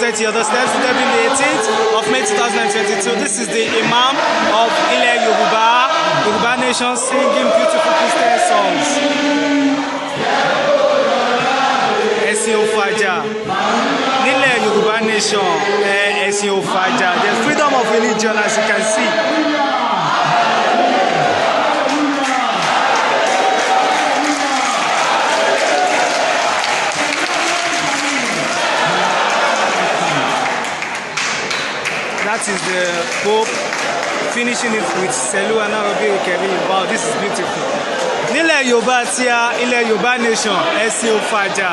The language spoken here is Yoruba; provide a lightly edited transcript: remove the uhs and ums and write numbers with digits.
present here. The steps will be the 18th of May 2022. This is the Imam of Yoruba nation, singing beautiful Christian songs. Ẹ̀sìn ò fàjà. Nílẹ̀ Yoruba nation, ẹ̀sìn ò fàjà. There's freedom of religion, as you can see. That is the Pope finishing it with Selu and Arabi Kevin. Wow, this is beautiful. Nílẹ̀ Yorùbá tí a, ilẹ̀ Yorùbá nation, ẹ̀sìn ò fàjà.